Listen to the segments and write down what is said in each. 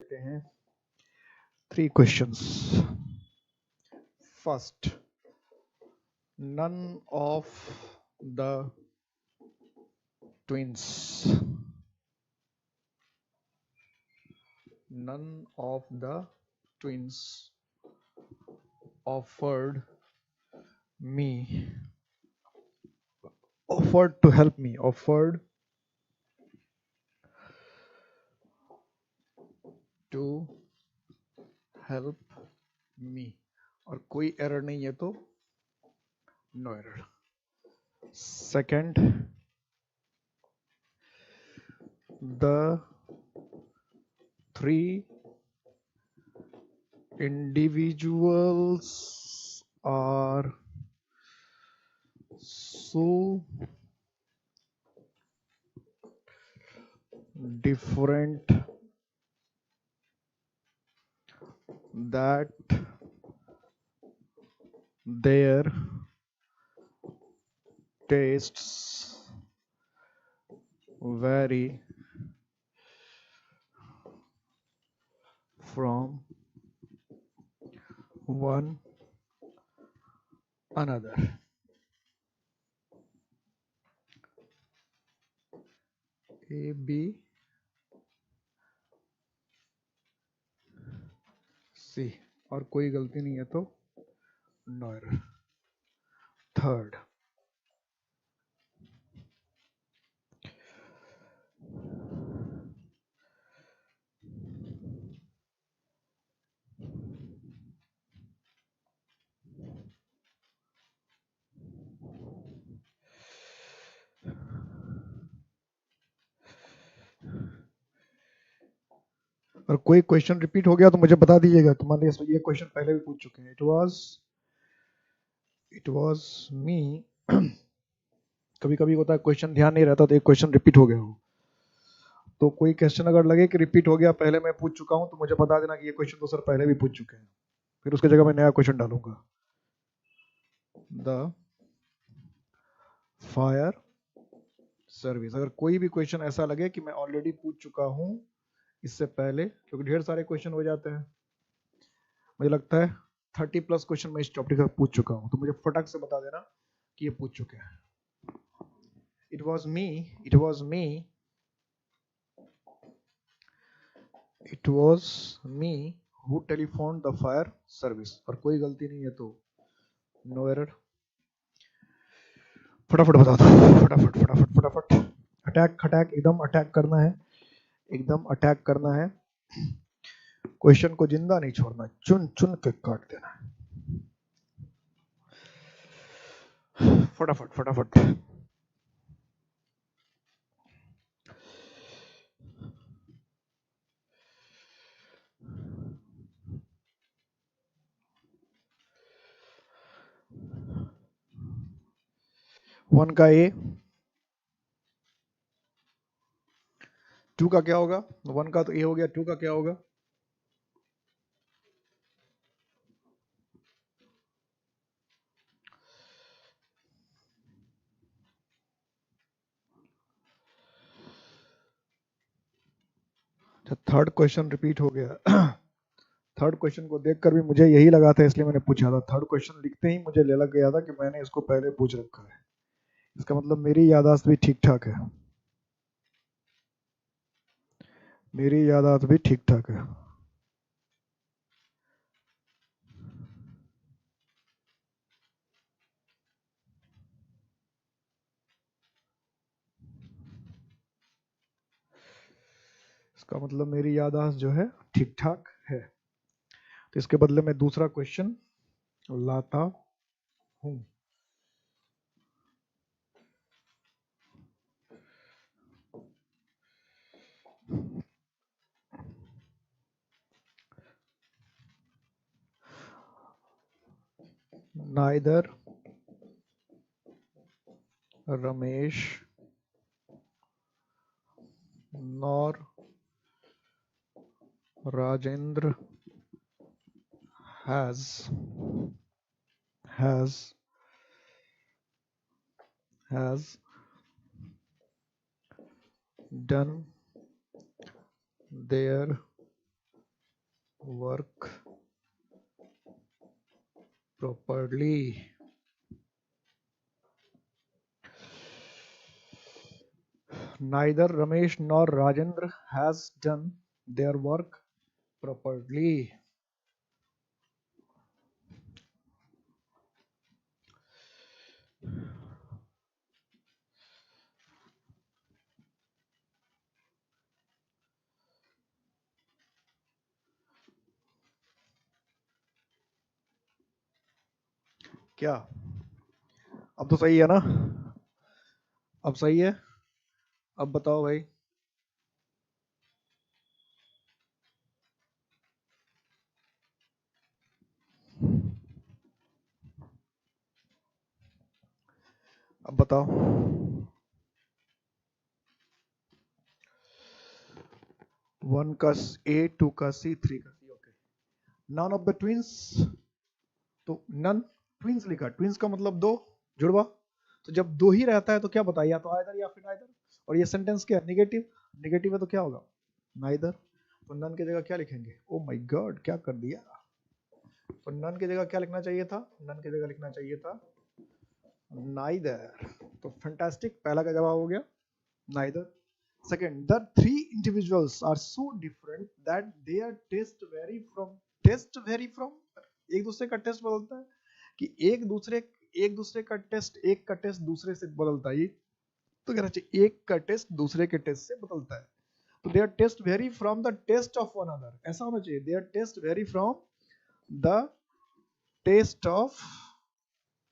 लेते हैं 3 questions. First, none of the twins offered me offered to help me offered to help me और कोई error नहीं है तो no error. Second, the 3 individuals are so different that their tastes vary from one another. A, B, C और कोई गलती नहीं है तो नो एरर. Third, और कोई क्वेश्चन रिपीट हो गया तो मुझे बता दीजिएगा. तुम्हारे ये क्वेश्चन पहले भी पूछ चुके हैं. It was me. कभी कभी होता है क्वेश्चन ध्यान नहीं रहता तो एक क्वेश्चन रिपीट हो गया हो. तो कोई क्वेश्चन अगर लगे कि रिपीट हो गया, पहले मैं पूछ चुका हूं, तो मुझे बता देना कि ये क्वेश्चन तो सर पहले भी पूछ चुके हैं. फिर उसकी जगह मैं नया क्वेश्चन डालूंगा. The fire service. अगर कोई भी क्वेश्चन ऐसा लगे कि मैं ऑलरेडी पूछ चुका हूं इससे पहले, क्योंकि ढेर सारे क्वेश्चन हो जाते हैं, मुझे लगता है 30 प्लस क्वेश्चन मैं इस टॉपिक का पूछ चुका हूं, तो मुझे फटक से बता देना कि ये पूछ चुके हैं. It was me it was me who telephone the fire service और कोई गलती नहीं है तो नो एरर. फटाफट बता दो. फटाफट फटाफट फटाफट. अटैक खटैक एकदम अटैक करना है. एकदम अटैक करना है. क्वेश्चन को जिंदा नहीं छोड़ना, चुन चुन के काट देना. फटाफट फटाफट. वन का ए, टू का क्या होगा? वन का तो ए हो गया, टू का क्या होगा? थर्ड क्वेश्चन रिपीट हो गया. थर्ड क्वेश्चन को देखकर भी मुझे यही लगा था, इसलिए मैंने पूछा था. थर्ड क्वेश्चन लिखते ही मुझे लग गया था कि मैंने इसको पहले पूछ रखा है. इसका मतलब मेरी याददाश्त भी ठीक ठाक है. मेरी याददाश्त भी ठीक ठाक है. इसका मतलब मेरी याददाश्त जो है ठीक ठाक है. तो इसके बदले में दूसरा क्वेश्चन लाता हूं. Neither Ramesh nor Rajendra has done their work properly. Neither Ramesh nor Rajendra has done their work properly. क्या अब तो सही है ना? अब सही है? अब बताओ भाई। अब बताओ। 1 का A, 2 का C, 3 का C। Okay. None of the twins, तो नन ट्विंस लिखा, ट्विंस का मतलब दो, जुड़वा। तो जब दो ही रहता है तो क्या बताइए, या तो आइदर या फिर नाइदर। और ये सेंटेंस क्या है, निगेटिव। निगेटिव है तो क्या होगा, नाइदर। तो नन की जगह क्या लिखेंगे, ओ माय गॉड क्या कर दिया। तो नन की जगह क्या लिखना चाहिए था, नन की जगह लिखना चाहिए था नाइदर। तो फैंटास्टिक, पहला का जवाब हो गया neither. Second, the three individuals are so different that their taste vary from, एक दूसरे का टेस्ट बदलता है कि एक दूसरे का टेस्ट, एक का टेस्ट दूसरे से बदलता है। तो कहना चाहिए एक का टेस्ट दूसरे के टेस्ट से बदलता है। तो their taste vary from the taste of one other, ऐसा होना चाहिए, their taste vary from the taste of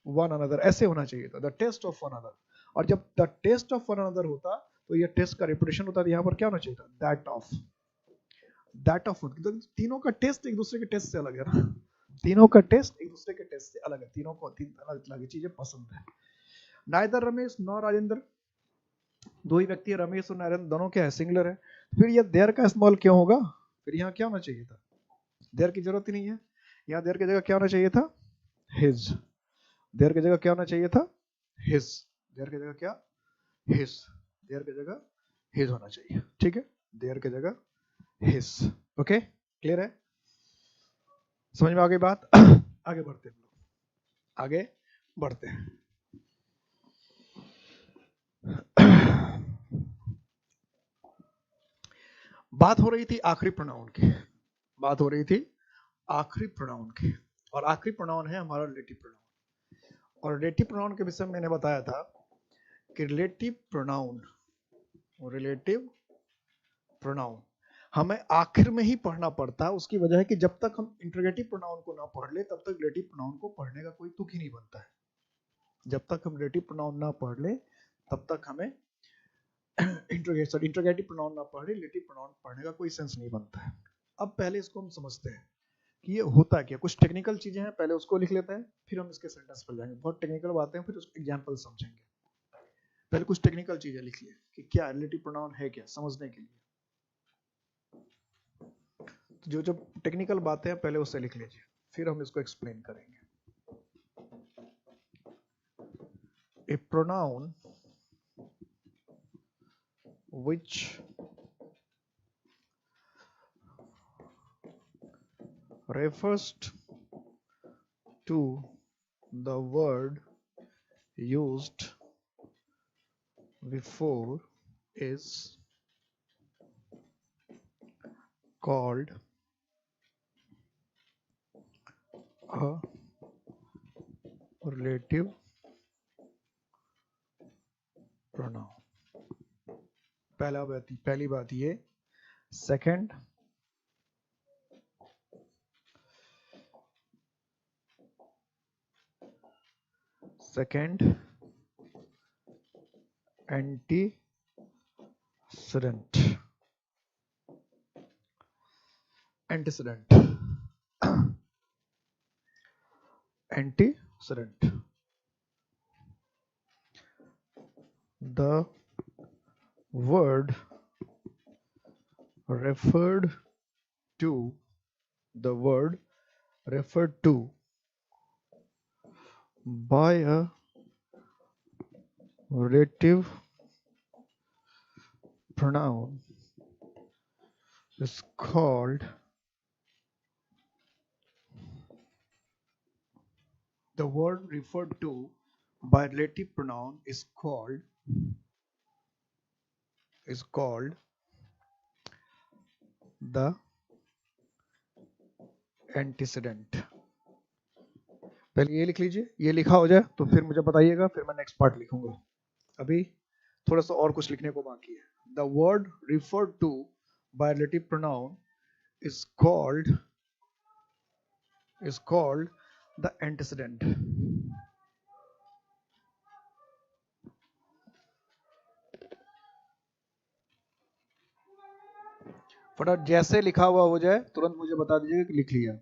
one another, ऐसे होना चाहिए था, the taste of one another. और जब the taste of one another होता तो ये टेस्ट का रिपीटेशन होता, यहाँ पर क्या होना चाहिए था, दैट ऑफ। दैट ऑफ, तो तीनों का टेस्ट एक दूसरे के टेस्ट से अलग है ना, तीनों का टेस्ट एक दूसरे के टेस्ट से अलग है, तीनों को तीन अलग अलग चीजें पसंद है। नाइदर रमेश नॉर राजेंद्र, दो ही व्यक्ति है, रमेश और नारायण, दोनों क्या है, सिंगुलर है। फिर ये देयर का इस्तेमाल क्यों होगा, फिर यहाँ क्या होना चाहिए था, देयर की जरूरत ही नहीं है। यहाँ देयर की जगह क्या होना चाहिए था, हिज। देयर की जगह क्या होना चाहिए था, हिज। देयर की जगह क्या, हिज। देयर की जगह हिज होना चाहिए, ठीक है, देयर की जगह हिज। ओके, क्लियर है, समझ में आ गई बात। आगे बढ़ते हैं, आगे बढ़ते हैं। बात हो रही थी आखिरी प्रोनाउन की, बात हो रही थी आखिरी प्रोनाउन की, और आखिरी प्रोनाउन है हमारा रिलेटिव प्रोनाउन। और रिलेटिव प्रोनाउन के विषय में मैंने बताया था कि रिलेटिव प्रोनाउन हमें आखिर में ही पढ़ना पड़ता है। उसकी वजह है कि जब तक हम इंटरोगेटिव प्रोनाउन को ना पढ़ ले तब तक रिलेटिव प्रोनाउन को पढ़ने का कोई तुक ही नहीं बनता है। जब तक हम रिलेटिव प्रोनाउन ना पढ़ ले तब तक हमें इंटरोगेटिव प्रोनाउन ना पढ़े, रिलेटिव प्रोनाउन पढ़ने का कोई सेंस नहीं बनता है। अब पहले इसको हम समझते हैं कि ये होता क्या, कुछ टेक्निकल चीजें हैं, पहले उसको लिख लेते हैं, फिर हम इसके सेंटेंस पर जाएंगे। बहुत टेक्निकल बातें हैं, फिर उसको एग्जांपल समझेंगे। पहले कुछ टेक्निकल चीजें लिख लिए कि क्या रिलेटिव प्रोनाउन है, क्या समझने के लिए। तो जो जो टेक्निकल बातें हैं पहले उससे लिख लीजिए, फिर हम इसको एक्सप्लेन करेंगे। ए pronoun which refers to the word used before is called a relative pronoun। पहली बात ये। Second, antecedent, antecedent, the word referred to, the word referred to by a relative pronoun is called The word referred to by relative pronoun is called the antecedent. पहले ये लिख लीजिए, ये लिखा हो जाए तो फिर मुझे बताइएगा, फिर मैं नेक्स्ट पार्ट लिखूंगा. अभी थोड़ा सा और कुछ लिखने को बाकी है. The word referred to by relative pronoun is called the antecedent. फटाफट जैसे लिखा हुआ हो जाए तुरंत मुझे बता दीजिएगा कि लिख लिया.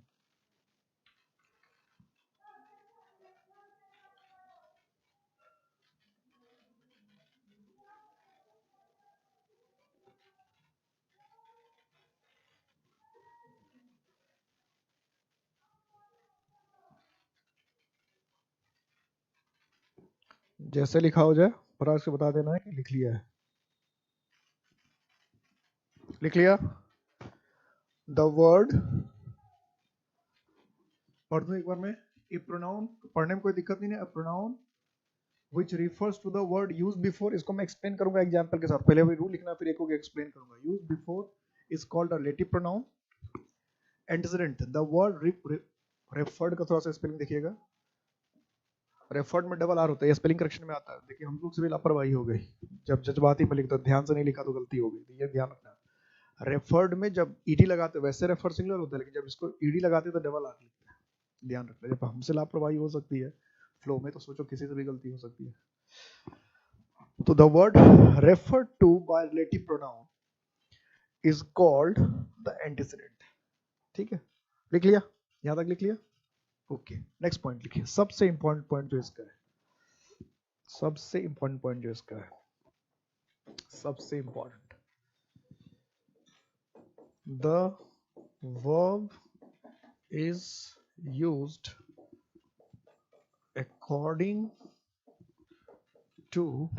जैसे लिखा हो जाए फटाफट से बता देना है कि लिख लिया है. लिख लिया. द वर्ड पढ़ दो एक बार में. ए प्रोनाउन पढ़ने में कोई दिक्कत नहीं है. A pronoun which refers to the word used before. इसको मैं एक्सप्लेन करूंगा एग्जांपल के साथ. पहले वही रूल लिखना, फिर एक को एक्सप्लेन करूंगा. used before is called a relative pronoun. antecedent, the word referred का थोड़ा सा स्पेलिंग देखिएगा. रेफर्ड में डबल आर होता है, ये स्पेलिंग करेक्शन में आता है. देखिए हम लोग से भी लापरवाही हो गई, जब जज्बाती में लिखता ध्यान से नहीं लिखा तो गलती हो गई. तो ये ध्यान रखना. रेफर्ड में जब ईडी लगाते वैसे रेफर सिंगुलर होता है, लेकिन जब इसको ईडी लगाते तो डबल आर लिखते हैं. ध्यान रखना. जब हमसे लापरवाही हो सकती है फ्लो में, तो सोचो किसी से भी गलती हो सकती है. तो the word referred to by relative pronoun is called the antecedent. ठीक है, लिख लिया? यहां तक लिख लिया? ओके. नेक्स्ट पॉइंट लिखिए. सबसे इंपॉर्टेंट पॉइंट जो इसका है, सबसे इंपॉर्टेंट पॉइंट जो इसका है, सबसे important. The verb is used according to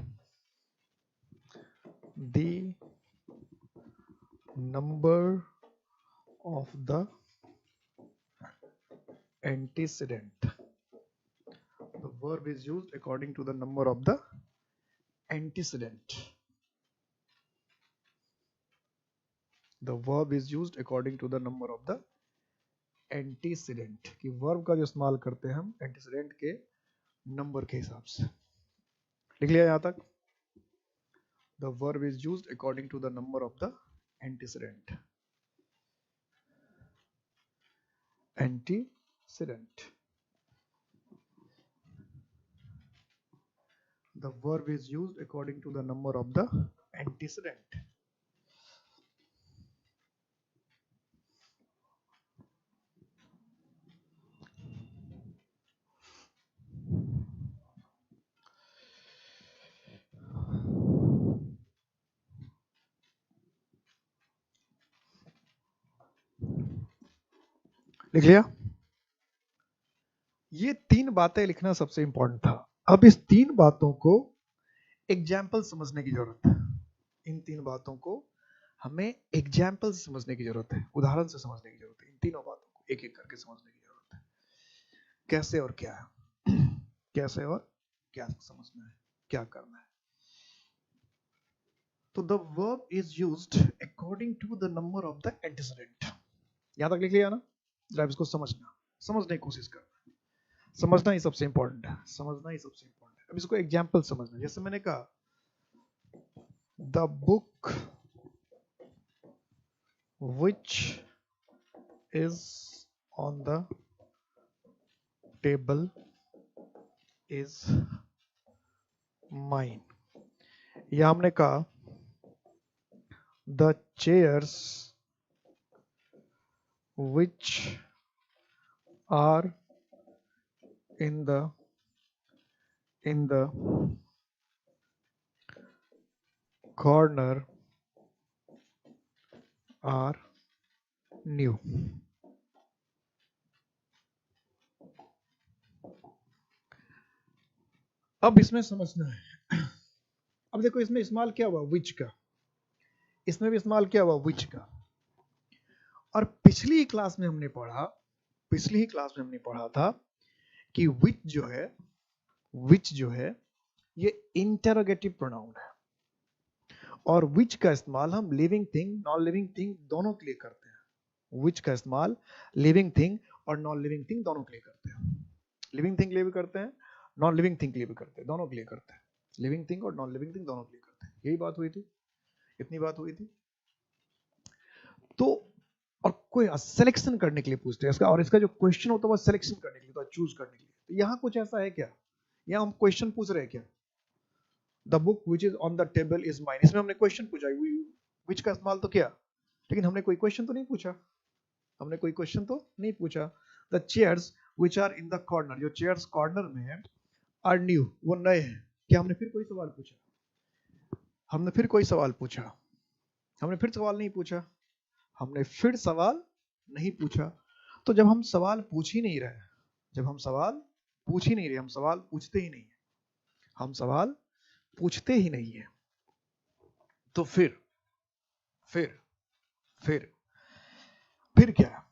the number of the antecedent. The verb is used according to the number of the antecedent. The verb is used according to the number of the antecedent. कि verb का जो इस्तेमाल करते हैं हम antecedent के number के हिसाब से. लिख लिया यहां तक? The verb is used according to the number of the antecedent. Antecedent. The verb is used according to the number of the antecedent. लिख लिया? ये तीन बातें लिखना सबसे इंपॉर्टेंट था. अब इस तीन बातों को एग्जाम्पल समझने की जरूरत है. इन तीन बातों को हमें एग्जाम्पल से समझने की जरूरत है, उदाहरण से समझने की जरूरत है. इन तीनों बातों को एक एक करके समझने की जरूरत है. कैसे और क्या है, कैसे और क्या समझना है, क्या करना है. तो the verb is used according to the number of the antecedent. यहां तक लिख लिया ना? जरा इसको समझना, समझने की कोशिश करना. समझना ही सबसे इंपॉर्टेंट है, समझना ही सबसे इंपॉर्टेंट है. अब इसको एग्जाम्पल समझना. जैसे मैंने कहा the book which is on the table is mine. या हमने कहा the chairs which are in the corner are new. अब इसमें समझना है. अब देखो इसमें इस्तेमाल क्या हुआ which का, इसमें भी इस्तेमाल क्या हुआ which का. और पिछली क्लास में हमने पढ़ा था कि which जो है ये इंटरोगेटिव प्रोनाउन है, और which का इस्तेमाल हम living thing non living thing दोनों के लिए करते हैं। which का इस्तेमाल लिविंग थिंग और नॉन लिविंग थिंग दोनों के लिए करते हैं। लिविंग थिंग के लिए भी करते हैं, नॉन लिविंग थिंग के लिए भी करते हैं, दोनों के लिए करते हैं। लिविंग थिंग और नॉन लिविंग थिंग दोनों के लिए करते हैं। यही बात हुई थी, इतनी बात हुई थी। तो और कोई सिलेक्शन करने के लिए पूछते हैं इसका, और इसका जो क्वेश्चन होता है वो सिलेक्शन करने के लिए, तो चूज करने के लिए। तो यहाँ कुछ ऐसा है क्या, यहाँ हम क्वेश्चन पूछ रहे हैं क्या, the book which is on the table is mine, इसमें हमने क्वेश्चन पूछा, विच का इस्तेमाल तो किया, लेकिन हमने कोई क्वेश्चन तो नहीं पूछा, हमने कोई क्वेश्चन तो नहीं पूछा। The chairs which are in the corner, जो चेयर्स कॉर्नर में है, आर न्यू, वो नए हैं। क्या हमने फिर कोई सवाल पूछा, हमने फिर कोई सवाल पूछा, हमने फिर सवाल नहीं पूछा, हमने फिर सवाल नहीं पूछा। तो जब हम सवाल पूछ ही नहीं रहे, जब हम सवाल पूछ ही नहीं रहे, हम सवाल पूछते ही नहीं है, हम सवाल पूछते ही नहीं है, तो फिर क्या।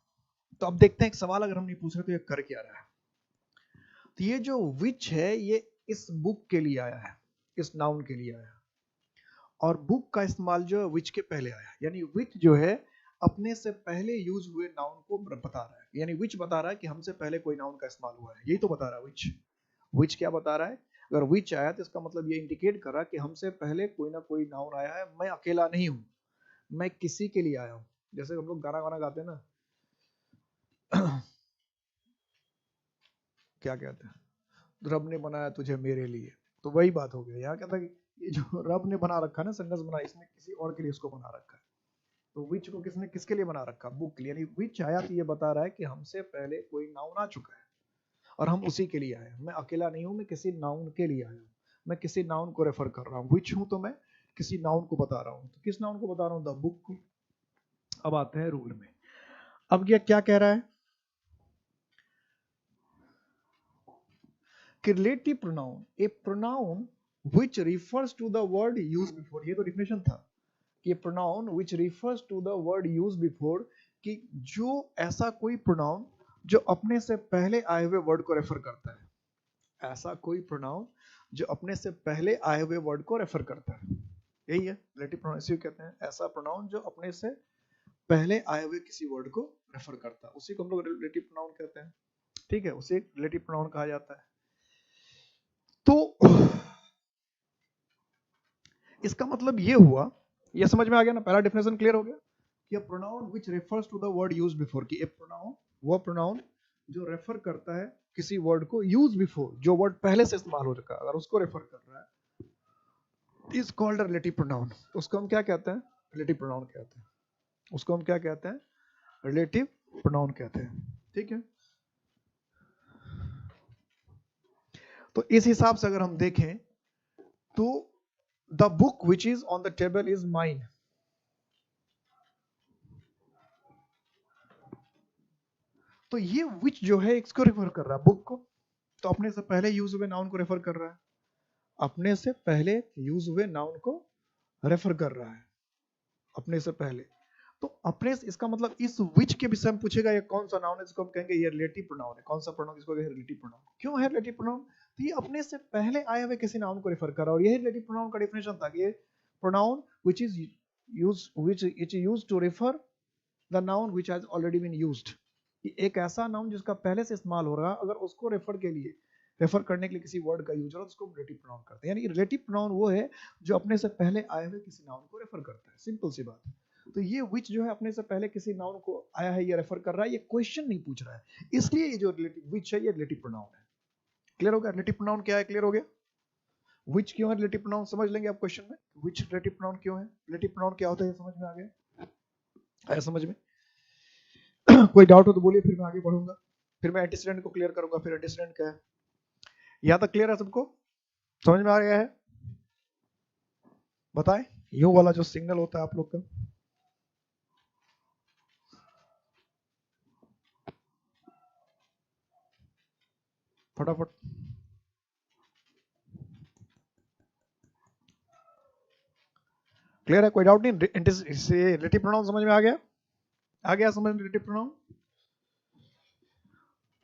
तो अब देखते हैं एक सवाल अगर हम नहीं पूछ रहे तो ये कर क्या रहा है। तो ये जो विच है ये इस बुक के लिए आया है, इस नाउन के लिए आया है, और बुक का इस्तेमाल जो है विच के पहले आया है, यानी विच जो है अपने से पहले यूज हुए नाउन को बता रहा है, यानी विच बता रहा है कि हमसे पहले कोई नाउन का इस्तेमाल हुआ है, यही तो बता रहा है विच। विच क्या बता रहा है, अगर विच आया तो इसका मतलब ये इंडिकेट कर रहा है कि हमसे पहले कोई ना कोई नाउन आया है, मैं अकेला नहीं हूं, मैं किसी के लिए आया हूं। जैसे हम लोग गाना गाना गाते हैं ना, क्या कहते हैं, रब ने बनाया तुझे मेरे लिए, तो वही बात हो गई। यहाँ कहता है कि ये जो रब ने बना रखा है ना, संगस बना, इसने किसी और के लिए उसको बना रखा है। तो विच को किसने किसके लिए बना रखा, बुक के लिए, यानी विच आया तो ये बता रहा है कि हमसे पहले कोई नाउन आ चुका है और हम उसी के लिए आए हैं, मैं अकेला नहीं हूं, मैं किसी नाउन के लिए आया हूं, मैं किसी नाउन को रेफर कर रहा हूं, विच हूं तो मैं किसी नाउन को बता रहा हूं। तो किस नाउन को बता रहा हूं, द बुक को। अब आते हैं रूल में। अब ये क्या कह रहा है कि relative pronoun, A pronoun which refers to the word used before, ये तो डिफिनेशन था कि pronoun which refers to the word used before, कि जो ऐसा कोई प्रोनाउन जो अपने से पहले आए हुए वर्ड को रेफर करता है, ऐसा कोई प्रोनाउन जो अपने से पहले आए हुए वर्ड को रेफर करता है, यही है रिलेटिव प्रोनाउन। इसी को कहते हैं ऐसा प्रोनाउन जो अपने से पहले आए हुए किसी वर्ड को रेफर करता है, उसी को हम लोग रिलेटिव प्रोनाउन कहते हैं। ठीक है, उसे रिलेटिव प्रोनाउन कहा जाता है। तो इसका मतलब ये हुआ, ये समझ में आ गया ना, पहला डेफिनेशन क्लियर हो गया कि pronoun which refers to the word used before, कि ए प्रोनाउन वो प्रोनाउन जो रेफर करता है किसी वर्ड को यूज बिफोर, जो वर्ड पहले से इस्तेमाल हो चुका है, अगर उसको रेफर कर रहा है, is called a relative pronoun. उसको हम क्या कहते हैं, रिलेटिव प्रोनाउन कहते हैं, उसको हम क्या कहते हैं, रिलेटिव प्रोनाउन कहते हैं। ठीक है, तो इस हिसाब से अगर हम देखें तो the book which is on the table is mine, तो ये विच जो है इसको रेफर कर रहा है, बुक को, तो अपने से पहले यूज हुए नाउन को रेफर कर रहा है, अपने से पहले यूज हुए नाउन को रेफर कर रहा है, अपने से पहले। तो अपने से, इसका मतलब इस विच के विषय में पूछेगा ये कौन सा नाउन है, इसको हम कहेंगे ये रिलेटिव प्रोनाउन है। कौन सा प्रोनाउन, इसको कहेंगे रिलेटिव प्रोनाउन। क्यों है रिलेटिव प्रोनाउन, तो ये अपने से पहले आए हुए किसी नाउन को रेफर कर रहा है, और यही रिलेटिव प्रोनाउन का डेफिनेशन था कि ये pronoun which is used to refer the noun which has already been used, एक ऐसा नाउन जिसका पहले से इस्तेमाल हो रहा है, अगर उसको रेफर करने के लिए किसी वर्ड का यूज हो रहा है, उसको रिलेटिव प्रोनाउन करते हैं। यानी रिलेटिव प्रोनाउन वो है जो अपने से पहले आए हुए किसी नाउन को रेफर करता है, सिंपल सी बात है। तो ये विच जो है अपने से पहले किसी नाउन को आया है, ये रेफर कर रहा है, ये क्वेश्चन नहीं पूछ रहा है, इसलिए ये जो रिलेटिव विच है ये रिलेटिव प्रोनाउन है। क्लियर हो गया रिलेटिव प्रोनाउन क्या है, क्लियर हो गया। विच क्यों है रिलेटिव प्रोनाउन, समझ लेंगे आप क्वेश्चन में, विच रिलेटिव प्रोनाउन क्यों है, रिलेटिव प्रोनाउन क्या होता है, समझ में आ गया, आया समझ में। कोई डाउट हो तो बोलिए, फिर मैं आगे बढ़ूंगा, फिर मैं एंटीसीडेंट को क्लियर करूंगा। फिर एंटीसीडेंट क्या है, यहां तक क्लियर है सबको, समझ में आ गया है, बताएं। यू वाला जो सिग्नल होता है आप लोग का, फटाफट क्लियर है, कोई डाउट नहीं। रिलेटिव प्रोनाउन समझ में आ गया, समझ में रिलेटिव प्रोनाउन।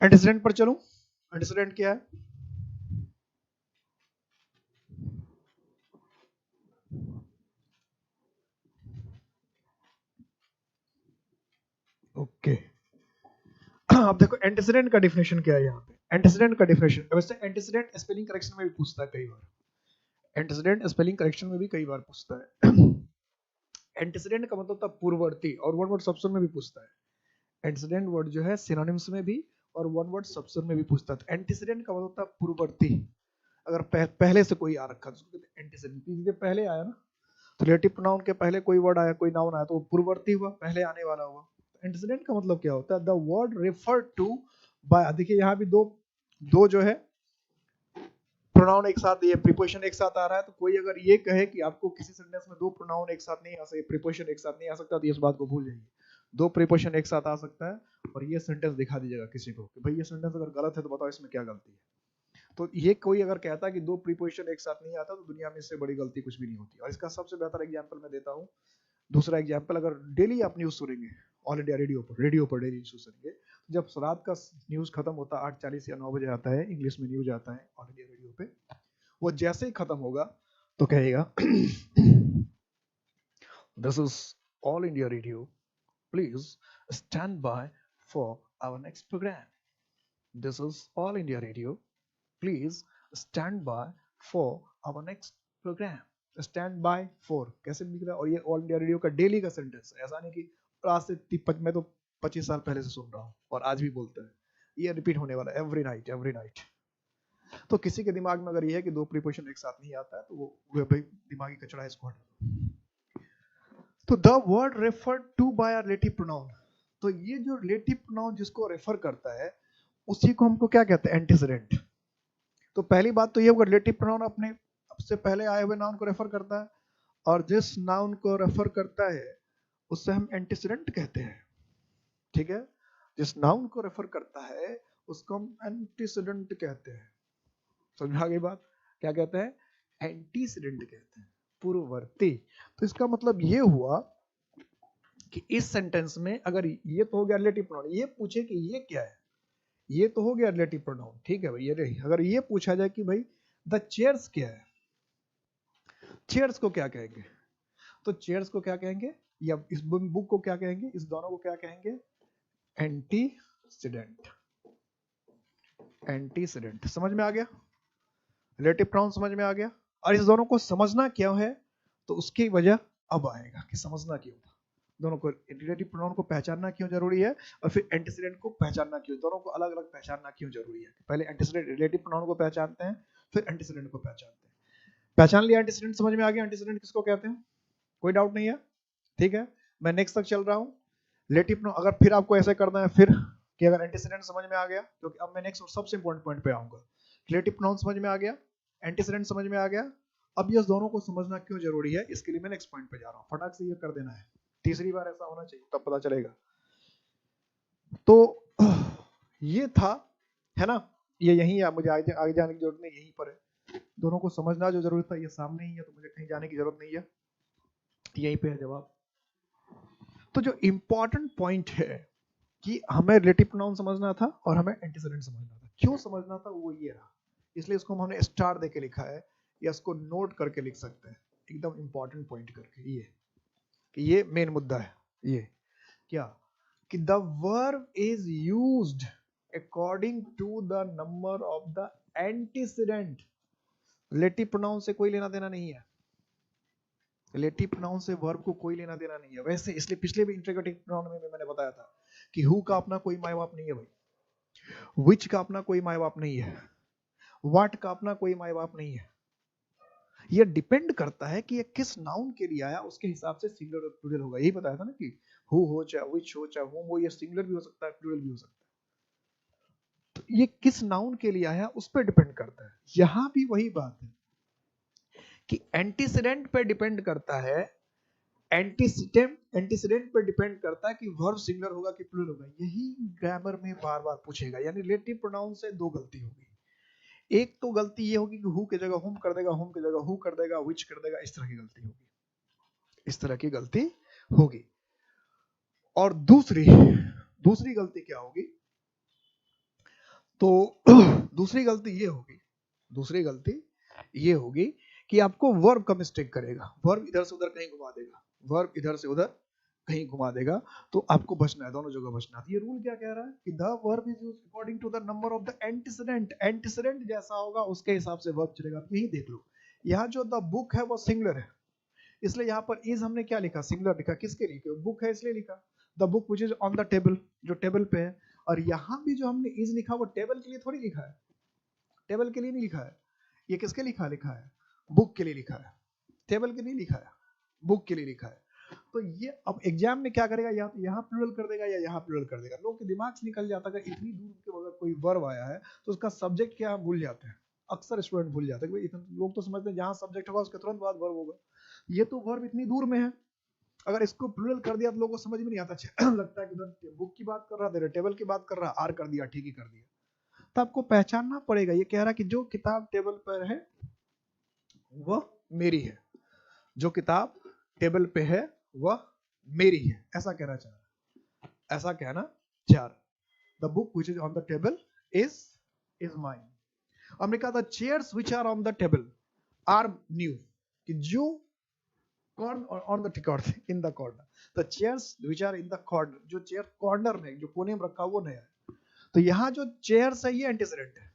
एंटीसीडेंट पर चलूं, एंटीसीडेंट क्या है? ओके अब देखो एंटीसीडेंट का डिफिनेशन क्या है यहाँ पे। एंटीसीडेंट का डिफिनेशन वैसे एंटीसीडेंट स्पेलिंग करेक्शन में भी पूछता है कई बार। एंटीसीडेंट स्पेलिंग करेक्शन में भी कई बार पूछता है। एंटीसीडेंट का मतलब था पूर्ववर्ती, और वन वर्ड सबसेट में भी पूछता है। एंटीसीडेंट वर्ड जो है सिनोनिम्स में भी और वन वर्ड सबसेट में भी पूछता है। एंटीसीडेंट का मतलब था पूर्ववर्ती। अगर पहले से कोई आ रखा तो उसको कहते हैं एंटीसीडेंट, क्योंकि पहले आया ना, तो रिलेटिव प्रोनाउन के पहले कोई वर्ड आया, कोई नाउन आया, तो वो पूर्ववर्ती हुआ, पहले आने वाला हुआ। एंटीसीडेंट का मतलब क्या होता है? The word refer to by, देखिए यहाँ भी दो दो जो है प्रोनाउन एक साथ, ये प्रीपोजिशन एक साथ आ रहा है, तो कोई अगर ये कहे कि आपको किसी सेंटेंस में दो प्रोनाउन एक साथ नहीं आ सकते, प्रीपोजिशन एक साथ नहीं आ सकता, तो इस बात को भूल जाइए। दो प्रीपोजिशन एक साथ आ सकता है, और ये सेंटेंस दिखा दीजिएगा किसी को कि भाई ये सेंटेंस अगर गलत है तो बताओ इसमें क्या गलती है। तो ये कोई अगर कहता है कि दो प्रीपोजिशन एक साथ नहीं आता, तो दुनिया में इससे बड़ी गलती कुछ भी नहीं होती। और इसका सबसे बेहतर एग्जांपल मैं देता हूँ। दूसरा एग्जांपल, अगर डेली आप न्यूज सुनेंगे ऑल इंडिया रेडियो पर डेली न्यूज सुनेंगे, जब रात का न्यूज खत्म होता है 8:40 या 9 बजे आता है, इंग्लिश में न्यूज आता है ऑल इंडिया रेडियो पे, वो जैसे ही खत्म होगा तो कहेगा this is All India Radio, please stand by for our next programme. This is All India Radio, please stand by for our next programme. Stand by for कैसे लिख रहा है? और ये ऑल इंडिया रेडियो का डेली का sentence है, ऐसा नहीं कि आज से मैं तो 25 साल पहले से सुन रहा हूँ और आज भी बोलते हैं। ये रिपीट होने वाला एवरी नाइट एवरी नाइट। तो किसी के दिमाग में अगर ये है कि दो प्रीपोजिशन एक साथ नहीं आता है, तो वो भाई दिमागी कचरा है, इसको हटा दो। तो the word refer to by a relative pronoun, तो ये जो रिलेटिव प्रोनाउन जिसको रेफर करता है उसी को हमको क्या कहते हैं? एंटीसीडेंट। तो पहली बात तो ये होगा, रिलेटिव प्रोनाउन अपने से पहले आए हुए नाउन को रेफर करता है, और जिस नाउन को रेफर करता है उससे हम एंटीसीडेंट कहते हैं। ठीक है, जिस नाउन को रेफर करता है उसको हम एंटीसीडेंट कहते हैं। समझ आ गई बात? क्या कहते हैं? एंटीसीडेंट कहते हैं, पूर्ववर्ती। तो इसका मतलब ये हुआ कि इस सेंटेंस में अगर ये तो हो गया रिलेटिव प्रोनाउन, ये पूछे कि ये क्या है, ये तो हो गया रिलेटिव प्रोनाउन, ठीक है भाई, ये रही। अगर ये पूछा जाए कि भाई द चेयर्स क्या है, चेयर्स को क्या कहेंगे? तो चेयर्स को क्या कहेंगे, या इस बुक को क्या कहेंगे, इस दोनों को क्या कहेंगे? एंटीसीडेंट। एंटीसीडेंट समझ में आ गया? रिलेटिव प्रोनाउन समझ में आ गया? और इस दोनों को समझना क्यों है, तो उसकी वजह अब आएगा कि समझना क्यों था। दोनों को रिलेटिव प्रोनाउन को पहचानना क्यों जरूरी है, और फिर एंटीसीडेंट को पहचानना क्यों, दोनों को अलग अलग पहचानना क्यों जरूरी है। पहले एंटीसीडेंट रिलेटिव प्रोनाउन को पहचानते हैं, फिर एंटीसीडेंट को पहचानते हैं। पहचान लिया एंटीसीडेंट, समझ में आ गया एंटीसीडेंट किसको कहते हैं? कोई डाउट नहीं है? ठीक है, मैं नेक्स्ट तक चल रहा हूँ। रिलेटिव प्रोनाउन अगर फिर आपको ऐसे करना है फिर कि अगर एंटीसीडेंट समझ में आ गया, क्योंकि अब मैं नेक्स्ट सबसे इंपॉर्टेंट पॉइंट पे आऊंगा। रिलेटिव प्रोनाउन समझ में आ गया, एंटीसीडेंट समझ में आ गया, अब ये दोनों को समझना क्यों जरूरी है, इसके लिए मैं नेक्स्ट पॉइंट पे जा रहा हूँ। फटाक से ये कर देना है, तीसरी बार ऐसा होना चाहिए तब पता चलेगा। तो ये था, है ना, ये यही है, मुझे आगे जाने की जरूरत नहीं, यहीं पर है। दोनों को समझना जो जरूरत था ये सामने ही है, तो मुझे कहीं जाने की जरूरत नहीं है, यहीं पे है जवाब। तो जो इंपॉर्टेंट पॉइंट है कि हमें रिलेटिव प्रोनाउन समझना था और हमें एंटीसीडेंट समझना था। क्यों समझना था वो ये रहा, इसलिए इसको हमने स्टार देके लिखा है, या इसको नोट करके लिख सकते हैं एकदम इंपॉर्टेंट पॉइंट करके, ये कि ये मेन मुद्दा है। ये क्या कि the verb is used according to the number of the antecedent. Relative pronoun से कोई लेना देना नहीं है, रिलेटिव प्रोनाउन से वर्ब को कोई लेना देना नहीं है वैसे। इसलिए पिछले भी इंट्रोगेटिव प्रोनाउन में मैंने बताया था कि हु का अपना कोई माय बाप नहीं है भाई, विच का अपना कोई माय बाप नहीं है, व्हाट का अपना कोई माय बाप नहीं है। ये डिपेंड करता है कि ये किस नाउन के लिए आया, उसके हिसाब से सिंगुलर और प्लूरल होगा। यही बताया था ना कि हु हो चाहे विच हो चाहे होम हो, ये सिंगुलर भी हो सकता है प्लूरल भी हो सकता है। तो ये किस नाउन के लिए आया उस पर डिपेंड करता है। यहां भी वही बात है कि एंटीसीडेंट पे डिपेंड करता है, एंटीसीडेंट पे डिपेंड करता है कि वर्ब सिंगुलर होगा कि प्लूरल होगा। यही ग्रामर में बार बार पूछेगा। यानी रिलेटिव प्रोनाउन से दो गलती होगी। एक तो गलती ये होगी कि हु की जगह हुम कर देगा, हुम की जगह हु कर देगा, विच कर देगा, इस तरह की गलती होगी, इस तरह की गलती होगी। और दूसरी गलती क्या होगी, तो दूसरी गलती ये होगी कि आपको वर्ब का मिस्टेक करेगा, वर्ब इधर से उधर कहीं घुमा देगा, तो आपको बचना है, दोनों जगह बचना है। ये रूल क्या कह रहा है कि the verb is used according to the number of the antecedent जैसा होगा उसके हिसाब से वर्ब चलेगा। आप यही देख लो, यहाँ जो द बुक है वो सिंगुलर है, इसलिए यहाँ पर इज हमने क्या लिखा, सिंगुलर लिखा। किसके लिए? बुक है इसलिए लिखा the book which is on the table, जो टेबल पे है। और यहाँ भी जो हमने इज लिखा वो टेबल के लिए थोड़ी लिखा है, टेबल के लिए नहीं लिखा है, ये किसके लिखा है, बुक के लिए लिखा है, टेबल के लिए लिखा है, बुक के लिए लिखा है। तो ये अब एग्जाम में क्या करेगा, या तो यहाँ प्लूरल कर देगा या यहाँ प्लूरल कर देगा। लोगों के दिमाग से निकल जाता है अगर इतनी दूर के अगर कोई वर्ब आया है तो उसका सब्जेक्ट क्या भूल जाते हैं, अक्सर स्टूडेंट भूल जाते हैं। भाई इतना लोग तो समझते हैं जहाँ सब्जेक्ट होगा उसके तुरंत बाद वर्ब होगा, ये तो वर्ब इतनी दूर में है, अगर इसको प्लूरल कर दिया तो लोगों को समझ में नहीं आता, लगता है कि उधर बुक की बात कर रहा है, टेबल की बात कर रहा है, आर कर दिया, ठीक ही कर दिया। तो आपको पहचानना पड़ेगा, ये कह रहा है कि जो किताब टेबल पर है वह मेरी है, जो किताब टेबल पे है वह मेरी है, ऐसा कहना चाह रहा, ऐसा कहना चाह रहा। The book which is on the table is mine. हमने कहा था chairs which are on the table are new, कि जो on the in the corner, the chairs which are in the corner, जो चेयर कॉर्नर में जो कोने में रखा वो नया है। तो यहाँ जो चेयर्स है ये एंटीसीडेंट है,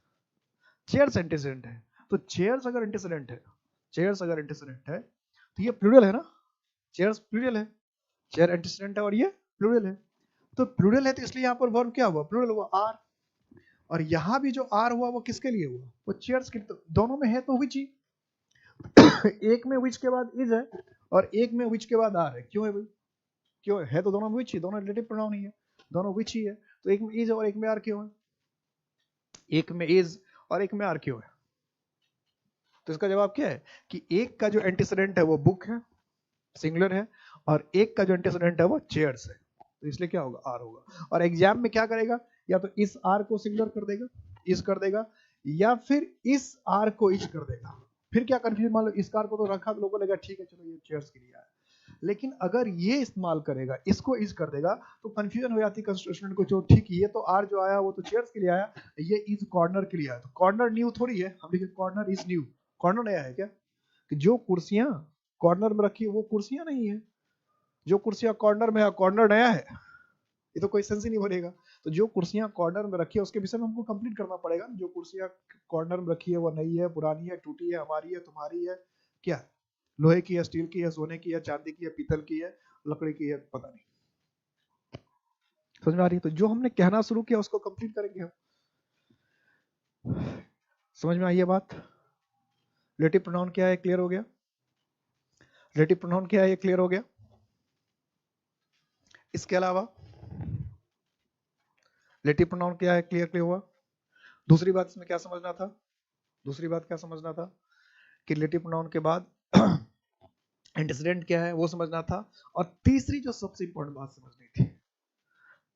चेयर्स एंटीसीडेंट है। तो चेयर्स अगर एंटीसीडेंट है तो ये प्लूरल है ना, चेयर्स प्लूरल है, चेयर एंटीसीडेंट है और ये प्लूरल है। तो प्लूरल है तो इसलिए यहाँ पर वर्ब क्या हुआ, प्लूरल हुआ, आर। और यहाँ भी जो आर हुआ वो किसके लिए हुआ, वो चेयर्स के। तो दोनों में है तो विच ही, एक में विच के बाद इज है और एक में विच के बाद आर है। क्यों है भाई, क्यों है तो दोनों में विच ही, दोनों रिलेटिव प्रोनाउन ही है, दोनों विच ही है। तो एक में इज और एक में आर क्यों है, एक में इज और एक में आर क्यों है? तो इसका जवाब क्या है कि एक का जो एंटीसीडेंट है वो बुक है, सिंगुलर है, और एक का जो एंटीसीडेंट है वो चेयर्स है, तो इसलिए क्या होगा, आर होगा। और एग्जाम में क्या करेगा, या तो इस आर को सिंगुलर कर देगा, इस कर देगा, या फिर इस आर को इच कर देगा। फिर क्या कंफ्यूजन, मान लो इस आर को तो रखा तो लोगों को लगा ठीक है चलो ये चेयर्स के लिए है, लेकिन अगर ये इस्तेमाल करेगा, इसको इज कर देगा, तो कंफ्यूजन हो जाती है स्टूडेंट को, जो ठीक ये तो आर जो आया वो तो चेयर्स के लिए आया, ये इज कॉर्नर के लिए आया। तो कॉर्नर न्यू थोड़ी है, हम लिखे कॉर्नर इज न्यू, कॉर्नर नया है क्या, कि जो कुर्सियां कॉर्नर में रखी है वो कुर्सियां नहीं है, जो कुर्सियां कॉर्नर में है कॉर्नर नया है, ये तो कोई सेंस ही नहीं बनेगा। तो जो कुर्सियां कॉर्नर में रखी है उसके विषय में हमको कंप्लीट करना पड़ेगा, जो कुर्सियां कॉर्नर में रखी है वो नई है, पुरानी है, टूटी है, हमारी है, तुम्हारी है, क्या है, लोहे की है, स्टील की है, सोने की है, चांदी की है, पीतल की है, लकड़ी की है, पता नहीं, समझ में आ रही है? तो जो हमने कहना शुरू किया उसको कंप्लीट करेंगे हम। समझ में आई है बात? रिलेटिव प्रोनाउन क्या है, क्लियर हो गया? रिलेटिव प्रोनाउन क्या है, ये क्लियर हो गया? इसके अलावा रिलेटिव प्रोनाउन क्या है, क्लियर हुआ? दूसरी बात इसमें क्या समझना था, दूसरी बात क्या समझना था कि रिलेटिव प्रोनाउन के बाद एंटीसीडेंट क्या है वो समझना था। और तीसरी जो सबसे इंपॉर्टेंट बात समझनी थी,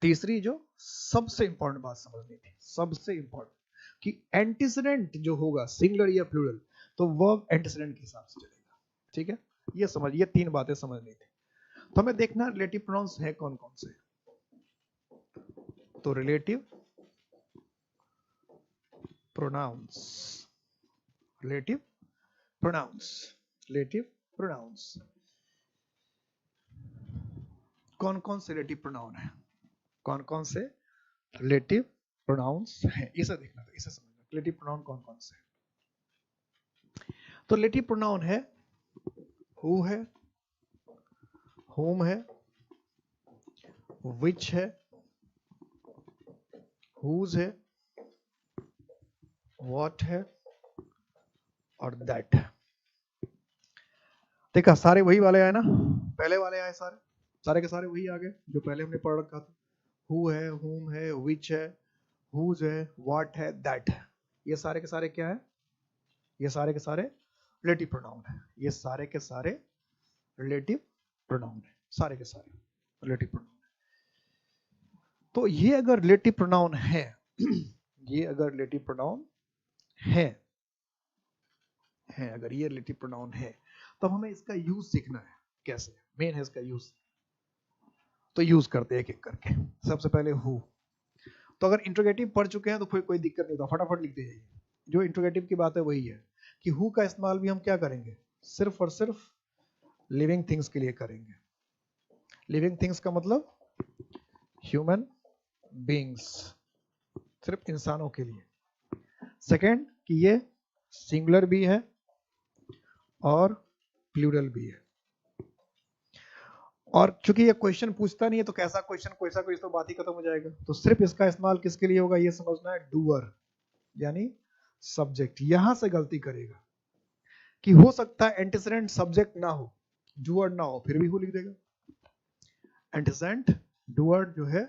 तीसरी जो सबसे इंपॉर्टेंट बात समझनी थी, सबसे इंपॉर्टेंट, कि एंटीसीडेंट जो होगा सिंगुलर या प्लूरल तो वर्ब एंटीसीडेंट के हिसाब से चलेगा। ठीक है, ये समझ, ये तीन बातें समझनी थी। तो हमें देखना रिलेटिव प्रोनाउंस है कौन कौन से। तो relative pronouns, relative pronouns, relative pronouns, कौन कौन से रिलेटिव प्रोनाउन है, कौन कौन से रिलेटिव प्रोनाउंस हैं, इसे देखना था, इसे समझना। रिलेटिव प्रोनाउन कौन कौन से? तो रिलेटिव प्रोनाउन है हु है, whom है, which है, whose है, what है और that है। देखा सारे वही वाले आए ना, पहले वाले आए सारे, सारे के सारे वही आ गए जो पहले हमने पढ़ रखा था। हु है, whom है, which है, whose है, what है, that है। ये सारे के सारे क्या है, ये सारे के सारे रिलेटिव प्रोनाउन है, ये सारे के सारे रिलेटिव प्रोनाउन है, सारे के सारे रिलेटिव प्रोनाउन है। तो ये अगर रिलेटिव प्रोनाउन है, ये अगर रिलेटिव प्रोनाउन है, अगर ये रिलेटिव प्रोनाउन है तो हमें इसका यूज सीखना है। कैसे, मेन है इसका यूज। तो यूज करते हैं एक एक करके। सबसे पहले हु, तो अगर इंट्रोगेटिव पढ़ चुके हैं तो कोई दिक्कत नहीं होता, फटाफट लिखते जाइए। जो इंट्रोगेटिव की बात है वही है कि हु का इस्तेमाल भी हम क्या करेंगे, सिर्फ और सिर्फ लिविंग थिंग्स के लिए करेंगे। लिविंग थिंग्स का मतलब ह्यूमन बीइंग्स, सिर्फ इंसानों के लिए। सेकंड कि ये सिंगुलर भी है और प्लूरल भी है। और चूंकि ये क्वेश्चन पूछता नहीं है तो कैसा क्वेश्चन कोई तो बात ही खत्म हो जाएगा। तो सिर्फ इसका इस्तेमाल किसके लिए होगा ये समझना है, डूअर यानी सब्जेक्ट। यहां से गलती करेगा कि हो सकता है एंटीसेडेंट सब्जेक्ट ना हो, डूअर ना हो, फिर भी हु लिख देगा। एंटीसेडेंट डूअर जो है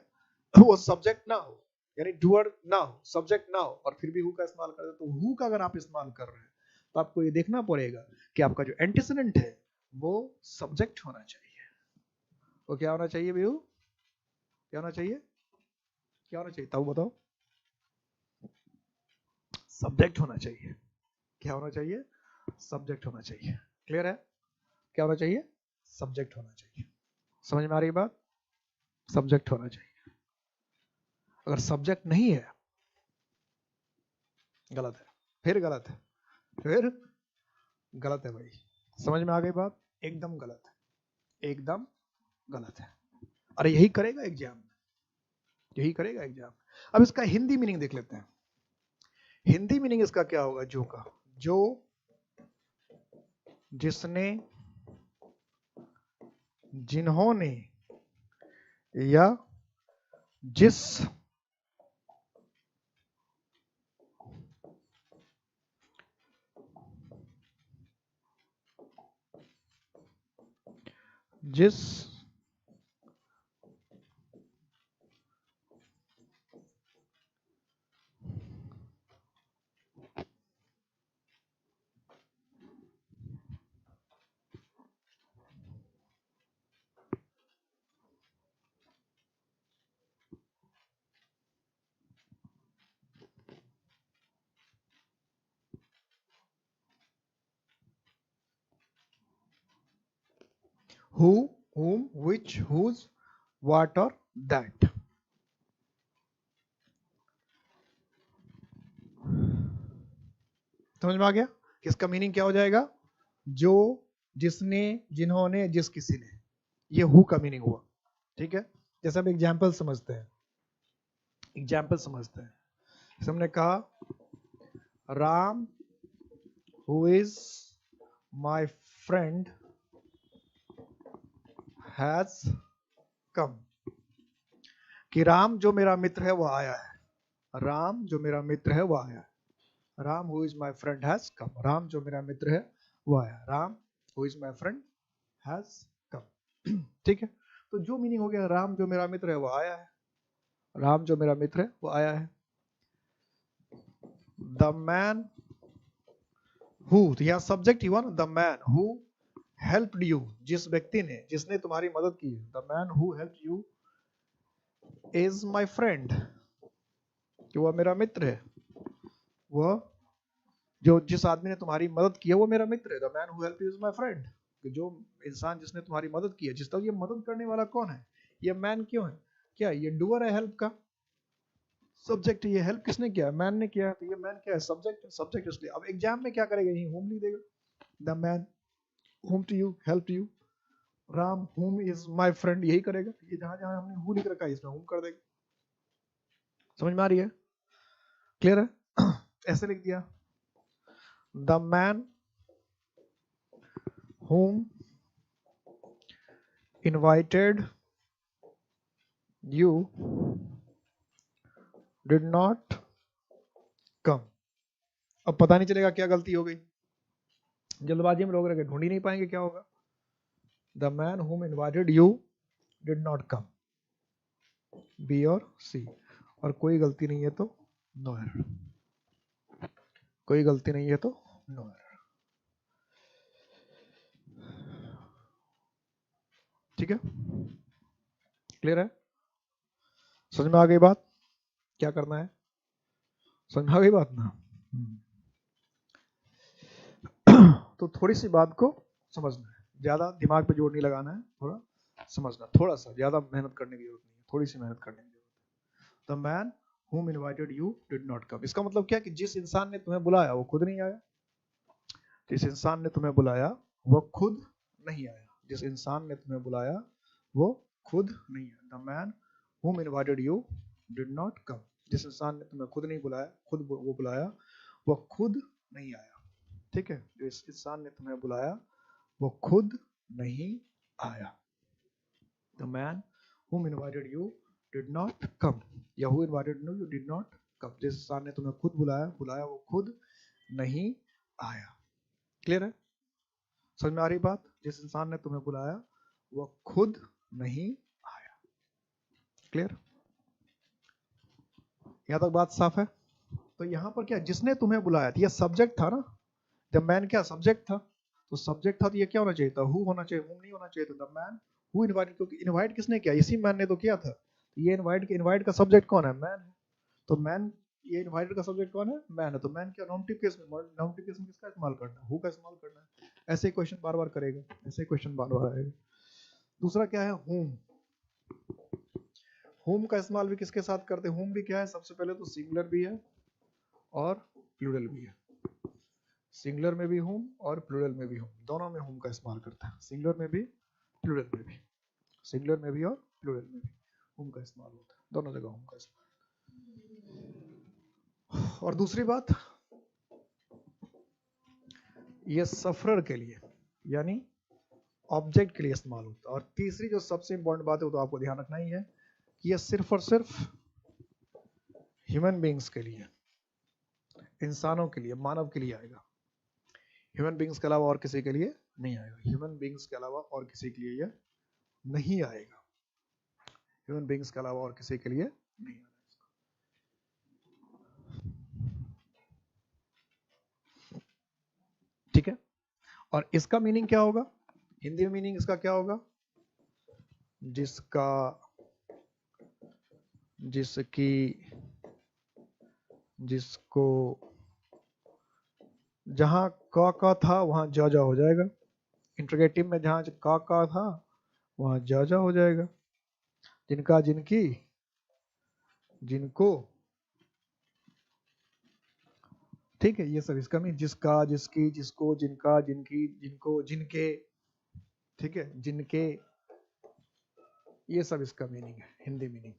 वो सब्जेक्ट ना हो, यानी डूअर ना हो, सब्जेक्ट ना हो, और फिर भी हु का इस्तेमाल कर दे। तो हु का अगर आप इस्तेमाल कर रहे हैं तो आपको ये देखना पड़ेगा कि आपका जो एंटीसेडेंट है वो सब्जेक्ट होना चाहिए। वो क्या होना चाहिए भैया, क्या होना चाहिए, क्या होना चाहिए, तब बताओ। सब्जेक्ट होना चाहिए। क्या होना चाहिए, सब्जेक्ट होना चाहिए। क्लियर है, क्या होना चाहिए, सब्जेक्ट होना चाहिए। समझ में आ रही बात, सब्जेक्ट होना चाहिए। अगर सब्जेक्ट नहीं है गलत है, फिर गलत है, फिर गलत है भाई। समझ में आ गई बात, एकदम गलत है, एकदम गलत है। अरे यही करेगा एग्जाम में, यही करेगा एग्जाम में। अब इसका हिंदी मीनिंग देख लेते हैं। हिंदी मीनिंग इसका क्या होगा, जो का, जो, जिसने, जिन्होंने, या जिस, जिस, who, whom, which, whose, what और that। समझ में आ गया कि इसका मीनिंग क्या हो जाएगा, जो, जिसने, जिन्होंने, जिस किसी ने, ये हु का मीनिंग हुआ। ठीक है, जैसे हम एग्जाम्पल समझते हैं, एग्जाम्पल समझते हैं। जैसे हमने कहा Ram who is my friend has come, कि राम जो मेरा मित्र है वो आया है। राम जो मेरा मित्र है वो आया है। Ram who is my friend has come, Ram जो मेरा मित्र है वो आया। Ram who is my friend has come. ठीक है, तो जो मीनिंग हो गया, राम जो मेरा मित्र है वो आया है, राम जो मेरा मित्र है वो आया है। द मैन हु, तो यहां सब्जेक्ट ही हुआ ना, the man who helped you, जिस व्यक्ति ने, जिसने तुम्हारी मदद की है। The man who helped you is my friend, कि वह मेरा मित्र है। वह जो, जिस आदमी ने तुम्हारी मदद की है वो मेरा मित्र है। The man who help you is my friend, जो इंसान जिसने तुम्हारी मदद की है। जिस तक ये मदद करने वाला कौन है, ये मैन क्यों है, क्या ये डूअर है हेल्प का, सब्जेक्ट। ये हेल्प किसने किया, मैन ने किया, तो ये मैन क्या है, सब्जेक्ट, सब्जेक्ट इसलिए। अब एग्जाम में क्या करेगा, यही होम लिख देगा। The man whom to you, help to you, Ram whom is my friend, यही करेगा। ये जहां जहां हमने हु लिख रखा है इसमें होम कर देगा। समझ में आ रही है, क्लियर है। ऐसे लिख दिया, the man whom invited you did not come। अब पता नहीं चलेगा क्या गलती हो गई, जल्दबाजी में लोग रह गए, ढूंढ ही नहीं पाएंगे क्या होगा। The man whom invited you did not come, B और सी, और कोई गलती नहीं है तो नो एरर, कोई गलती नहीं है तो नो एरर। ठीक है, क्लियर है, समझ में आ गई बात, क्या करना है, समझ में आ गई बात ना। तो थोड़ी सी बात को समझना है, ज्यादा दिमाग पे जोर नहीं लगाना है, थोड़ा समझना, थोड़ा सा, ज्यादा मेहनत करने की जरूरत नहीं है, थोड़ी सी मेहनत करने की जरूरत है। The man whom invited you did not come। इसका मतलब क्या कि जिस इंसान ने तुम्हें बुलाया वो खुद नहीं आया। जिस इंसान ने तुम्हें बुलाया वो खुद नहीं आया। जिस इंसान ने तुम्हें बुलाया वो खुद नहीं आया। The man whom invited you did not come। जिस इंसान ने तुम्हें खुद नहीं बुलाया, खुद वो बुलाया, वो खुद नहीं आया। ठीक है, जिस इंसान ने तुम्हें बुलाया वो खुद नहीं आया। The man whom invited you did not come। या who invited you did not come। जिस इंसान ने तुम्हें खुद बुलाया वो खुद नहीं आया। क्लियर है? समझ में आ रही बात? जिस इंसान ने तुम्हें बुलाया वो खुद नहीं आया। क्लियर? यहां तक बात साफ है? तो यहां पर क्या, जिसने तुम्हें बुलाया था, ये सब्जेक्ट था ना। जब मैन क्या सब्जेक्ट था, तो सब्जेक्ट था तो ये क्या होना चाहिए था, हु होना चाहिए, हुम नहीं होना चाहिए था। द मैन हु इनवाइटेड, क्योंकि इनवाइट किसने किया, इसी मैन ने तो किया था। तो ये इनवाइट का सब्जेक्ट कौन है, मैन है। तो मैन, ये इनवाइटेड का सब्जेक्ट कौन है, मैन है। तो मैन क्या नॉमिनेटिव केस में, नॉमिनेटिव केस में किसका इस्तेमाल करना है, हु का इस्तेमाल करना है। ऐसे क्वेश्चन बार बार करेगा, ऐसे क्वेश्चन बार बार आएगा। दूसरा क्या है, हुम। हुम का इस्तेमाल भी किसके साथ करते हैं, हुम भी क्या है, सबसे पहले तो सिंगुलर भी है और प्लूरल भी है। सिंगुलर में भी हुम और प्लूरल में भी हुम, दोनों में हुम का इस्तेमाल करता है। सिंगुलर में भी प्लूरल में भी, सिंगुलर में भी और प्लूरल में भी हुम का इस्तेमाल होता है, दोनों जगह हुम का इस्तेमाल। और दूसरी बात, ये सफरर के लिए यानी ऑब्जेक्ट के लिए इस्तेमाल होता है। और तीसरी जो सबसे इंपॉर्टेंट बात है वो तो आपको ध्यान रखना ही है कि ये सिर्फ और सिर्फ ह्यूमन बींग्स के लिए, इंसानों के लिए, मानव के लिए आएगा। ह्यूमन बींग्स के अलावा और किसी के लिए नहीं आएगा। ह्यूमन बींग्स के अलावा और किसी के लिए यह नहीं आएगा। ह्यूमन बींग्स के अलावा और किसी के लिए नहीं आएगा। ठीक है, और इसका मीनिंग क्या होगा, हिंदी में मीनिंग इसका क्या होगा, जिसका, जिसकी, जिसको। जहां का था वहां जा हो जाएगा। इंट्रोगेटिव में जहां का था वहां जा हो जाएगा। जिनका, जिनकी, जिनको। ठीक है, ये सब इसका मीनिंग, जिसका, जिसकी, जिसको, जिनका, जिनकी, जिनको, जिनके। ठीक है, जिनके, ये सब इसका मीनिंग है, हिंदी मीनिंग।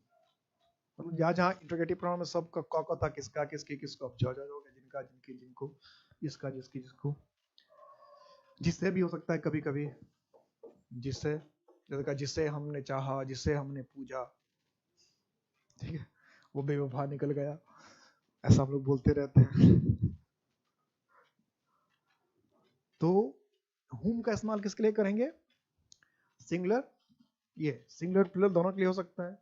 मतलब जहां जहां इंट्रोगेटिव प्रोनाउन में सब का था, किसका, किसकी, किसको, अब जा हो गया। जिनका, जिनकी, जिनको, जिसका, जिसकी, जिसको। जिससे भी हो सकता है कभी कभी, जिससे, जैसे कहा जिसे हमने चाहा, जिसे हमने पूजा। ठीक है, वो बेवफा निकल गया, ऐसा हम लोग बोलते रहते हैं। तो हुम का इस्तेमाल किसके लिए करेंगे, सिंगुलर, ये सिंगुलर प्लूरल दोनों के लिए हो सकता है।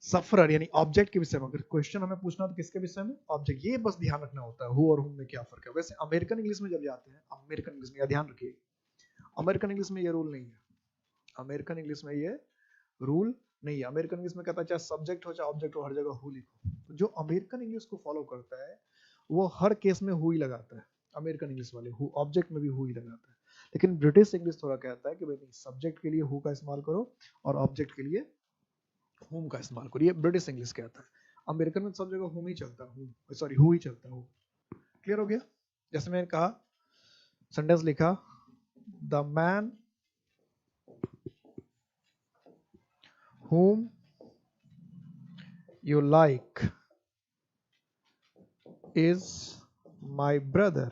सफरर यानी ऑब्जेक्ट के विषय में, अगर क्वेश्चन हमें पूछना तो किसके विषय में, ऑब्जेक्ट। ये बस ध्यान रखना होता है हु और हुम में क्या फर्क है। वैसे अमेरिकन इंग्लिश में जब जाते हैं, अमेरिकन इंग्लिश में ध्यान रखिए, अमेरिकन इंग्लिश में ये रूल नहीं है। अमेरिकन इंग्लिश में ये रूल नहीं है। अमेरिकन इंग्लिश में कहता है चाहे सब्जेक्ट हो चाहे ऑब्जेक्ट हो, हर जगह हु लिखो। तो जो अमेरिकन इंग्लिश को फॉलो करता है वो हर केस में हु ही लगाता है। अमेरिकन इंग्लिश वाले हु, ऑब्जेक्ट में भी हु ही लगाता है। लेकिन ब्रिटिश इंग्लिश थोड़ा कहता है कि भाई नहीं, सब्जेक्ट के लिए हु का इस्तेमाल करो और ऑब्जेक्ट के लिए हुम का इस्तेमाल करो। ये ब्रिटिश इंग्लिश कहता है। अमेरिकन में सब जगह हुम ही चलता है, सॉरी हु ही चलता है। क्लियर हो गया? जैसे मैंने कहा, सेंटेंस लिखा, the man whom you like is my brother।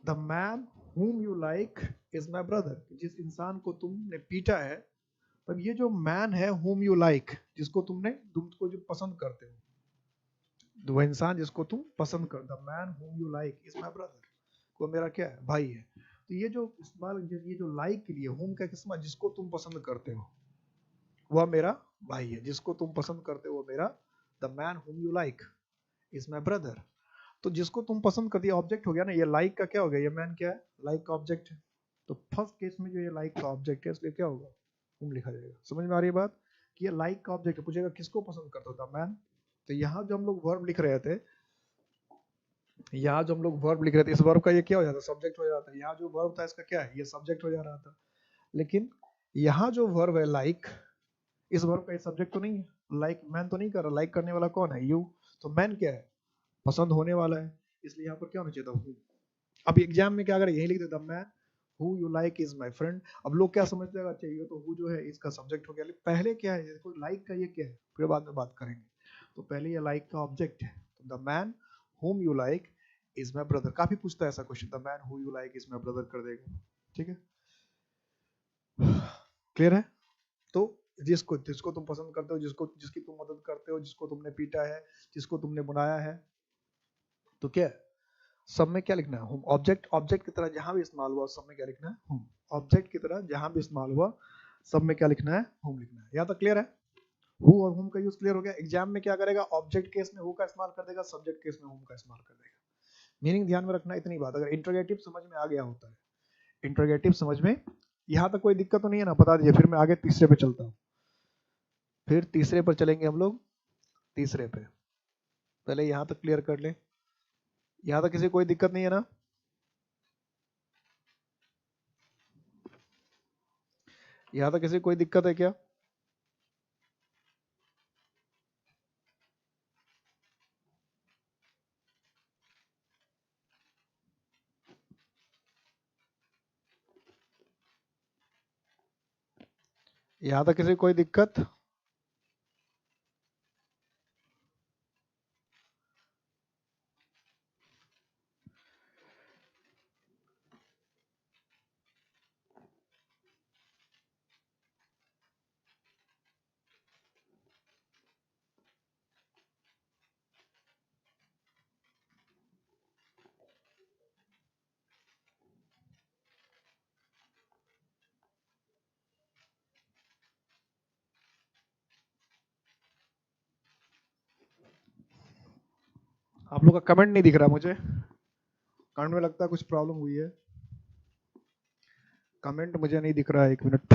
The man whom you like is my brother। जिस इंसान को तुमने पीटा है, तब ये जो मैन है whom you like, जिसको तुमको जो पसंद करते हो, वो इंसान जिसको तुम पसंद कर, the man whom you like is my brother, वो मेरा क्या है, भाई है। तो ये जो इस्तेमाल, ये जो लाइक के लिए होम का किस्म, जिसको तुम पसंद करते हो वह मेरा भाई है। जिसको तुम पसंद करते हो वो मेरा, the man whom you like is my brother. तो जिसको तुम पसंद कर दिया, ऑब्जेक्ट हो गया ना। ये लाइक का क्या हो गया, ये मैन क्या है, लाइक का ऑब्जेक्ट है। तो फर्स्ट केस में जो ये लाइक का ऑब्जेक्ट है, इसलिए क्या होगा, हुम लिखा जाएगा। समझ में आ रही है बात, कि ये लाइक का ऑब्जेक्ट है। पूछेगा किसको पसंद करते हो, द मैन। तो यहाँ जो हम लोग वर्ब लिख रहे थे, यहाँ जो हम लोग वर्ब लिख रहे थे, इस वर्ब का ये क्या हो जाता है, सब्जेक्ट हो जाता है। यहाँ जो वर्ब था इसका क्या है, ये सब्जेक्ट हो जा रहा था। लेकिन यहाँ जो वर्ब है लाइक, इस वर्ब का सब्जेक्ट तो नहीं है, लाइक मैन तो नहीं कर रहा, लाइक करने वाला कौन है, यू, तो मैन क्या है, पसंद होने वाला है, इसलिए यहाँ पर क्या होना चाहिए था, हु। अब एग्जाम में क्या अगर यही लिख देता man who you like is my friend, अब लोग क्या समझते हैं, अच्छा ये तो हु जो है इसका सब्जेक्ट हो गया, पहले क्या है, देखो लाइक का ये क्या है, फिर बाद में बात करेंगे, तो पहले ये लाइक का ऑब्जेक्ट है, तो the man whom you like is my brother, काफी पूछता है ऐसा question, the man who you like is my brother कर देगा, ठीक है, क्लियर है। तो जिसको जिसको तुम पसंद करते हो, जिसको जिसकी तुम मदद करते हो, जिसको तुमने पीटा है, जिसको तुमने बुलाया है, तो क्या सब में क्या लिखना है, होम, ऑब्जेक्ट, ऑब्जेक्ट की तरह जहां भी इस्तेमाल हुआ सब में क्या लिखना है, होम, ऑब्जेक्ट की तरह जहां भी इस्तेमाल हुआ सब में क्या लिखना है, होम लिखना है, यहाँ तक क्लियर है। हु और होम का यूज क्लियर हो गया। एग्जाम में क्या करेगा, ऑब्जेक्ट केस में हु का इस्तेमाल कर देगा, सब्जेक्ट केस में होम का इस्तेमाल कर देगा। मीनिंग ध्यान में रखना इतनी बात, अगर इंट्रोगेटिव समझ में आ गया होता है, इंट्रोगेटिव समझ में यहाँ तक कोई दिक्कत तो नहीं है ना, बता दीजिए, फिर मैं आगे तीसरे पे चलता हूँ, फिर तीसरे पर चलेंगे हम लोग, तीसरे पे पहले यहाँ तक क्लियर कर ले, यहाँ तक किसी कोई दिक्कत नहीं है ना, यहाँ तक किसी कोई दिक्कत है क्या, यहाँ तक किसी कोई दिक्कत, आप लोग का कमेंट नहीं दिख रहा मुझे, कमेंट में लगता है कुछ प्रॉब्लम हुई है, कमेंट मुझे नहीं दिख रहा है, एक मिनट,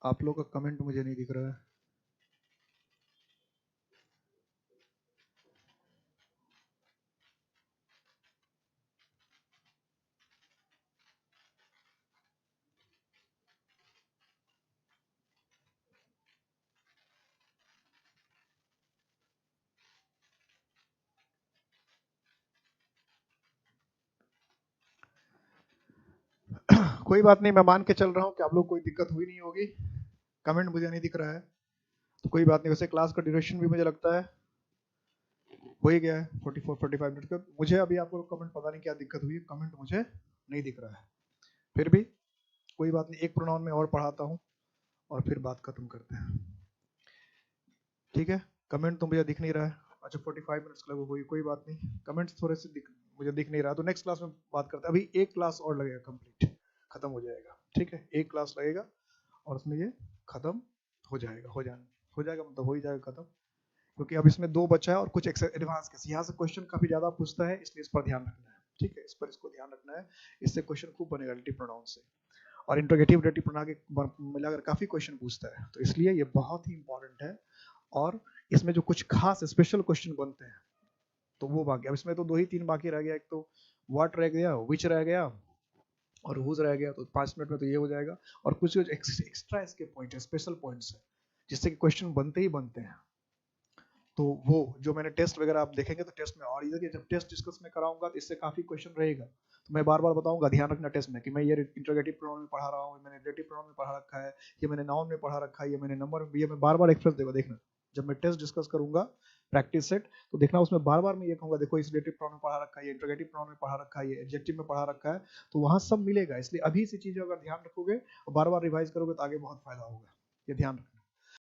आप लोग का कमेंट मुझे नहीं दिख रहा है, कोई बात नहीं, मैं मान के चल रहा हूँ कि आप लोग कोई दिक्कत हुई नहीं होगी, कमेंट मुझे नहीं दिख रहा है, तो कोई बात नहीं। वैसे क्लास का ड्यूरेशन भी मुझे लगता है हो ही गया है 44-45 मिनट का, मुझे अभी आपको कमेंट पता नहीं क्या दिक्कत हुई, कमेंट मुझे नहीं दिख रहा है, फिर भी कोई बात नहीं, एक प्रोनाउन में और पढ़ाता हूँ और फिर बात खत्म करते हैं, ठीक है। कमेंट तो मुझे दिख नहीं रहा है, अच्छा 45 मिनट्स लगभग हुई, कोई बात नहीं, कमेंट्स थोड़े से मुझे दिख नहीं रहा, तो नेक्स्ट क्लास में बात करते हैं, अभी एक क्लास और लगेगा कंप्लीट, खत्म हो जाएगा, ठीक है, एक क्लास लगेगा और उसमें ये खत्म हो जाएगा, हो जाएगा मतलब हो ही जाएगा खत्म, क्योंकि अब इसमें 2 बचा है और कुछ एडवांस केस, यहाँ से क्वेश्चन काफी ज्यादा पूछता है, इसलिए इस पर ध्यान रखना है, ठीक है, इस पर इसको ध्यान रखना है, इससे क्वेश्चन खूब बनेगा रिलेटिव प्रोनाउन से, और इंट्रोगेटिव रिलेटिव प्रोनाउन के मिलाकर काफी क्वेश्चन पूछता है, तो इसलिए ये बहुत ही इंपॉर्टेंट है, और इसमें जो कुछ खास स्पेशल क्वेश्चन बनते हैं तो वो बाकी, अब इसमें तो 2 ही 3 बाकी रह गया, एक तो व्हाट रह गया, विच रह गया और हुज रह गया, तो 5 मिनट में तो ये हो जाएगा, और कुछ एक्स्ट्रा इसके पॉइंट है, स्पेशल पॉइंट्स है, जिससे कि क्वेश्चन बनते ही बनते हैं, तो वो जो मैंने टेस्ट वगैरह आप देखेंगे तो टेस्ट में, और इधर जब टेस्ट डिस्कस में कराऊंगा तो इससे काफी क्वेश्चन रहेगा, तो मैं बार बार बताऊंगा, ध्यान रखना टेस्ट में कि मैं ये इंट्रोगेटिव प्रोनाउन में पढ़ा रहा हूँ, मैंने रिलेटिव प्रोनाउन में पढ़ा रखा है, ये मैंने नाउन में पढ़ा रखा है, ये मैंने नंबर, ये मैं बार बार एक्सप्रेस देगा, देखना जब मैं टेस्ट डिस्कस करूंगा प्रैक्टिस सेट, तो देखना उसमें बार बार मैं ये कहूंगा, देखो इस रिलेटिव प्रोनाउन में पढ़ा रखा है, ये इंट्रोगेटिव प्रोनाउन में पढ़ा रखा है, ये एडजेक्टिव में पढ़ा रखा है, तो वहां सब मिलेगा, इसलिए अभी से चीजें अगर ध्यान रखोगे और बार बार रिवाइज करोगे तो आगे बहुत फायदा होगा, ये ध्यान रखना।